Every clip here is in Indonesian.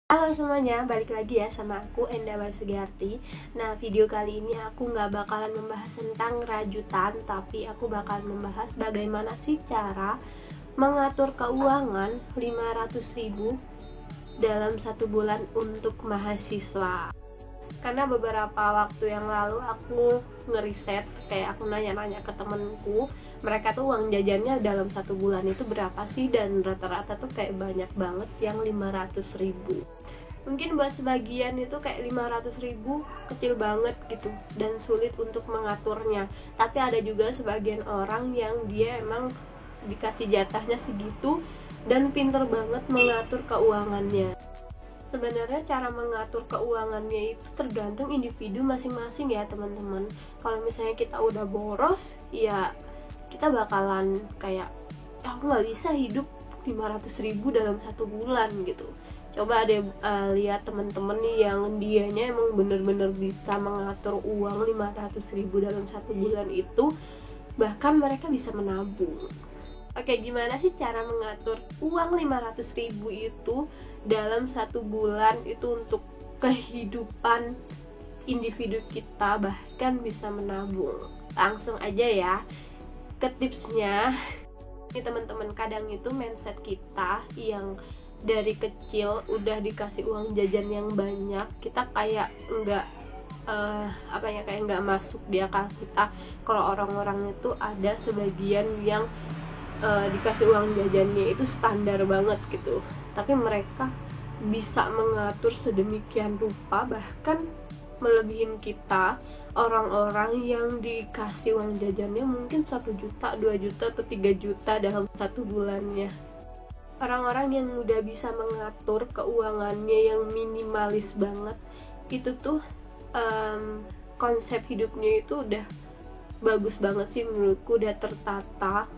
Halo semuanya, balik lagi ya sama aku Enda Basugiarti. Nah, video kali ini aku nggak bakalan membahas tentang rajutan, tapi aku bakalan membahas bagaimana sih cara mengatur keuangan 500.000 dalam satu bulan untuk mahasiswa. Karena beberapa waktu yang lalu aku ngeriset, kayak aku nanya-nanya ke temenku, mereka tuh uang jajannya dalam satu bulan itu berapa sih, dan rata-rata tuh kayak banyak banget yang 500.000. Mungkin buat sebagian itu kayak 500.000 kecil banget gitu dan sulit untuk mengaturnya, tapi ada juga sebagian orang yang dia emang dikasih jatahnya segitu dan pinter banget mengatur keuangannya. Sebenarnya cara mengatur keuangannya itu tergantung individu masing-masing ya teman-teman. Kalau misalnya kita udah boros, ya kita bakalan kayak aku nggak bisa hidup 500.000 dalam satu bulan gitu. Coba deh lihat teman-teman nih yang dianya emang bener-bener bisa mengatur uang 500.000 dalam satu bulan itu, bahkan mereka bisa menabung. Oke, gimana sih cara mengatur uang 500.000 itu dalam satu bulan itu untuk kehidupan individu kita, bahkan bisa menabung? Langsung aja ya ke tipsnya. Ini teman-teman, kadang itu mindset kita yang dari kecil udah dikasih uang jajan yang banyak, kita kayak nggak kayak nggak masuk di akal kita kalau orang-orang itu ada sebagian yang dikasih uang jajannya itu standar banget gitu, tapi mereka bisa mengatur sedemikian rupa, bahkan melebihin kita. Orang-orang yang dikasih uang jajannya mungkin 1 juta, 2 juta, atau 3 juta dalam satu bulannya. Orang-orang yang udah bisa mengatur keuangannya yang minimalis banget, itu tuh konsep hidupnya itu udah bagus banget sih menurutku, udah tertata.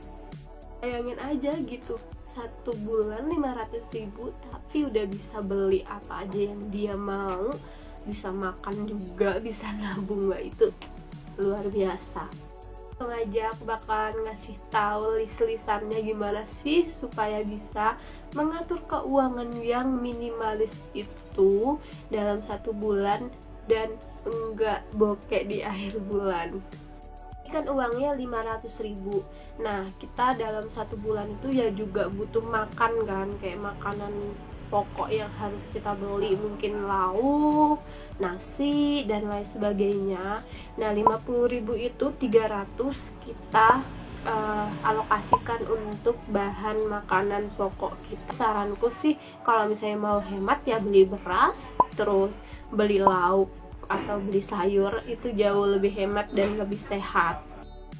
Bayangin aja gitu, satu bulan 500.000 tapi udah bisa beli apa aja yang dia mau, bisa makan juga, bisa nabung. Wah, itu luar biasa. Langsung aja aku bakalan ngasih tahu list-listannya gimana sih supaya bisa mengatur keuangan yang minimalis itu dalam satu bulan dan enggak bokeh di akhir bulan. Kan uangnya 500.000. Nah, kita dalam satu bulan itu ya juga butuh makan kan, kayak makanan pokok yang harus kita beli, mungkin lauk, nasi, dan lain sebagainya. Nah, 50.000 itu 300 kita alokasikan untuk bahan makanan pokok kita. Saranku sih kalau misalnya mau hemat ya beli beras, terus beli lauk atau beli sayur, itu jauh lebih hemat dan lebih sehat.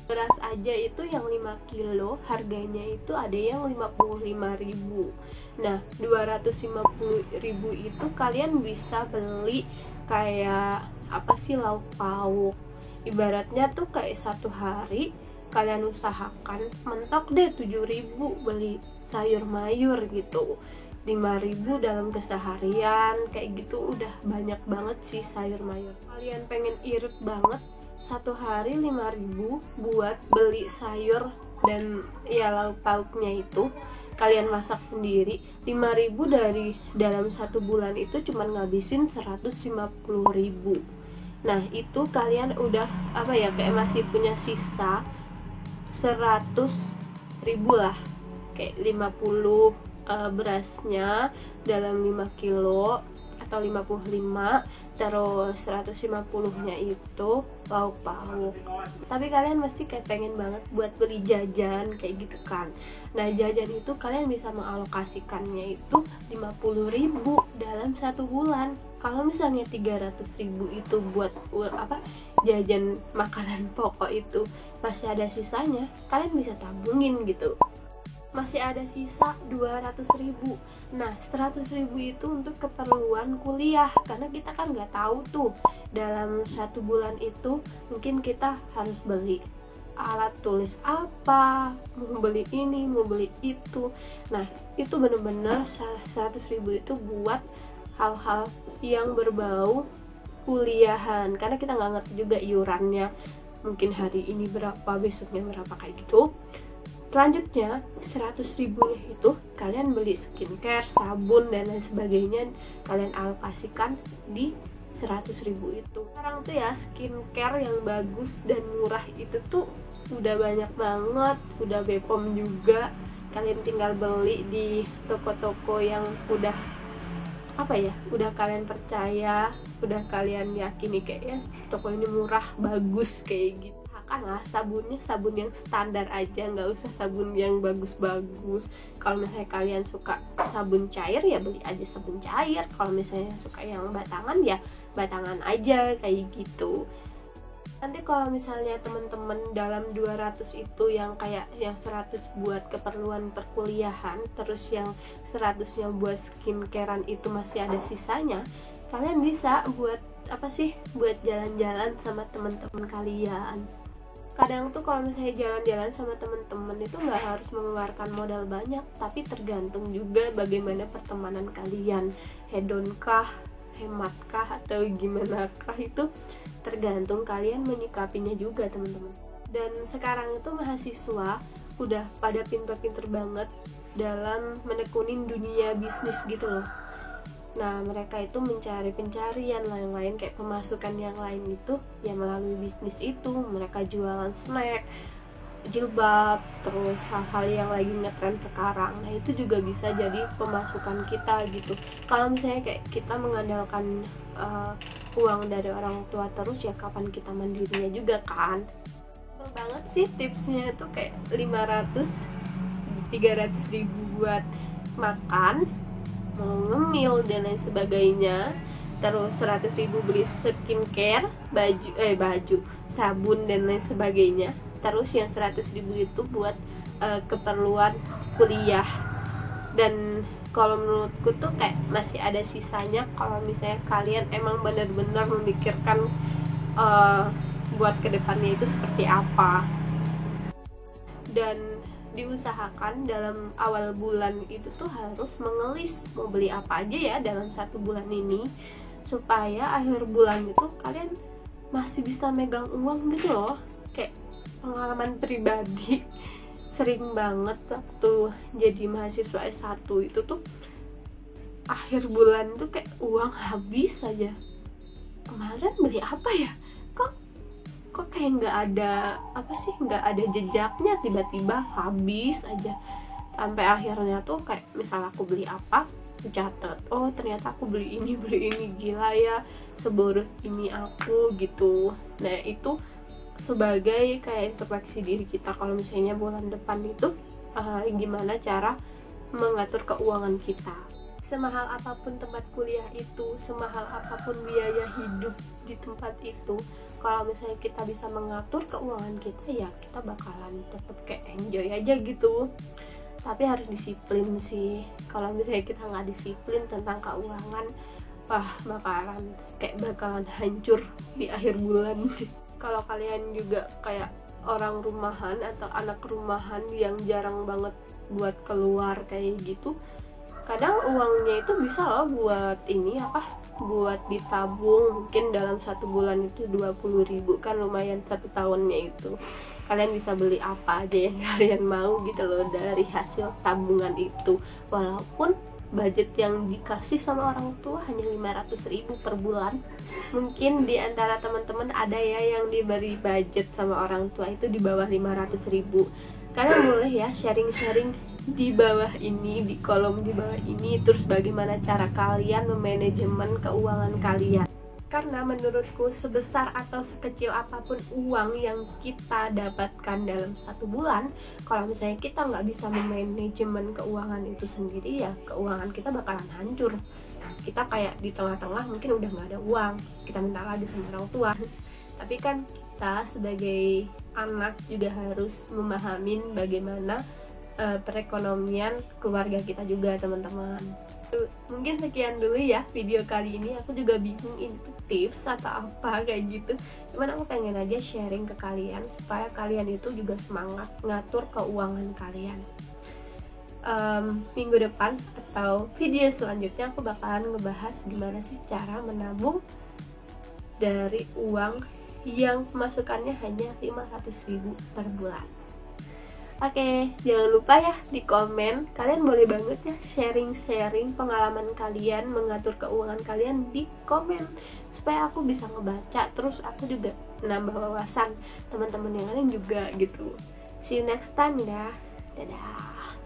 Beras aja itu yang 5 kilo harganya itu ada yang 55.000. Nah, 250.000 itu kalian bisa beli kayak apa sih, lauk pauk. Ibaratnya tuh kayak satu hari kalian usahakan mentok deh 7.000 beli sayur mayur gitu. 5.000 dalam keseharian kayak gitu udah banyak banget sih sayur mayur. Kalian pengen irit banget, satu hari 5.000 buat beli sayur dan ya lauk pauknya itu kalian masak sendiri. 5.000 dari dalam satu bulan itu cuma ngabisin 150.000. Nah, itu kalian udah kayak masih punya sisa 100.000 lah, kayak 50 berasnya dalam 5 kilo atau 55, terus 150 nya itu lauk pauk. Tapi kalian mesti kayak pengen banget buat beli jajan kayak gitu kan. Nah, jajan itu kalian bisa mengalokasikannya itu 50.000 dalam satu bulan. Kalau misalnya 300.000 itu buat jajan makanan pokok, itu masih ada sisanya, kalian bisa tabungin gitu. Masih ada sisa 200.000. Nah, 100.000 itu untuk keperluan kuliah, karena kita kan nggak tahu tuh dalam satu bulan itu mungkin kita harus beli alat tulis apa, mau beli ini, mau beli itu. Nah, itu bener-bener 100.000 itu buat hal-hal yang berbau kuliahan, karena kita nggak ngerti juga iurannya, mungkin hari ini berapa, besoknya berapa, kayak gitu. Selanjutnya 100.000 itu kalian beli skincare, sabun dan lain sebagainya, kalian alokasikan di 100.000 itu. Sekarang tuh ya skincare yang bagus dan murah itu tuh udah banyak banget, udah Bepom juga. Kalian tinggal beli di toko-toko yang udah udah kalian percaya, udah kalian yakini kayaknya toko ini murah, bagus kayak gitu. Lah sabunnya sabun yang standar aja, nggak usah sabun yang bagus-bagus. Kalau misalnya kalian suka sabun cair ya beli aja sabun cair, kalau misalnya suka yang batangan ya batangan aja kayak gitu. Nanti kalau misalnya teman-teman dalam 200 itu yang kayak yang 100 buat keperluan perkuliahan, terus yang 100-nya buat skincarean itu masih ada sisanya, kalian bisa buat buat jalan-jalan sama teman-teman kalian. Kadang tuh kalau misalnya jalan-jalan sama temen-temen itu nggak harus mengeluarkan modal banyak, tapi tergantung juga bagaimana pertemanan kalian, hedonkah, hematkah, atau gimana kah, itu tergantung kalian menyikapinya juga teman-teman. Dan sekarang itu mahasiswa udah pada pinter-pinter banget dalam menekunin dunia bisnis gitu loh. Nah mereka itu mencari pencarian lain-lain kayak pemasukan yang lain itu ya melalui bisnis itu. Mereka jualan snack, jilbab, terus hal-hal yang lagi ngetren sekarang. Nah itu juga bisa jadi pemasukan kita gitu. Kalau misalnya kayak kita mengandalkan uang dari orang tua terus, ya kapan kita mandirinya juga kan. Betul banget sih tipsnya itu kayak 300.000 buat makan, ngemil dan lain sebagainya, terus 100.000 beli skincare, baju, sabun dan lain sebagainya, terus yang 100.000 itu buat keperluan kuliah. Dan kalau menurutku tuh kayak masih ada sisanya kalau misalnya kalian emang benar-benar memikirkan buat kedepannya itu seperti apa. Dan diusahakan dalam awal bulan itu tuh harus mengelis mau beli apa aja ya dalam 1 bulan ini, supaya akhir bulan itu kalian masih bisa megang uang gitu loh. Kayak pengalaman pribadi sering banget waktu jadi mahasiswa S1 itu tuh akhir bulan tuh kayak uang habis aja. Kemarin beli apa ya, kok kayak nggak ada jejaknya, tiba-tiba habis aja. Sampai akhirnya tuh kayak misal aku beli apa, aku catat, oh ternyata aku beli ini, gila ya seboros ini aku gitu. Nah itu sebagai kayak introspeksi diri kita kalau misalnya bulan depan itu gimana cara mengatur keuangan kita. Semahal apapun tempat kuliah itu, semahal apapun biaya hidup di tempat itu, kalau misalnya kita bisa mengatur keuangan kita, ya kita bakalan tetap kayak enjoy aja gitu. Tapi harus disiplin sih. Kalau misalnya kita nggak disiplin tentang keuangan, bakalan hancur di akhir bulan. Kalau kalian juga kayak orang rumahan atau anak rumahan yang jarang banget buat keluar kayak gitu, kadang uangnya itu bisa loh buat buat ditabung. Mungkin dalam 1 bulan itu 20.000, kan lumayan 1 tahunnya itu kalian bisa beli apa aja yang kalian mau gitu loh dari hasil tabungan itu. Walaupun budget yang dikasih sama orang tua hanya 500.000 per bulan. Mungkin di antara teman-teman ada ya yang diberi budget sama orang tua itu di bawah 500.000. Kalian boleh ya sharing-sharing di bawah ini, di kolom di bawah ini, terus bagaimana cara kalian memanajemen keuangan kalian. Karena menurutku sebesar atau sekecil apapun uang yang kita dapatkan dalam 1 bulan, kalau misalnya kita nggak bisa memanajemen keuangan itu sendiri, ya keuangan kita bakalan hancur. Kita kayak di tengah-tengah mungkin udah nggak ada uang, kita minta lagi sama orang tua. Tapi kan kita sebagai anak juga harus memahamin bagaimana perekonomian keluarga kita juga teman-teman. Mungkin sekian dulu ya video kali ini. Aku juga bingung itu tips atau apa kayak gitu, cuman aku pengen aja sharing ke kalian supaya kalian itu juga semangat ngatur keuangan kalian. Minggu depan atau video selanjutnya aku bakalan ngebahas gimana sih cara menabung dari uang yang pemasukannya hanya 500.000 per bulan. Oke, jangan lupa ya di komen. Kalian boleh banget ya sharing-sharing pengalaman kalian mengatur keuangan kalian di komen, supaya aku bisa ngebaca, terus aku juga nambah wawasan teman-teman yang lain juga gitu. See you next time ya. Dadah.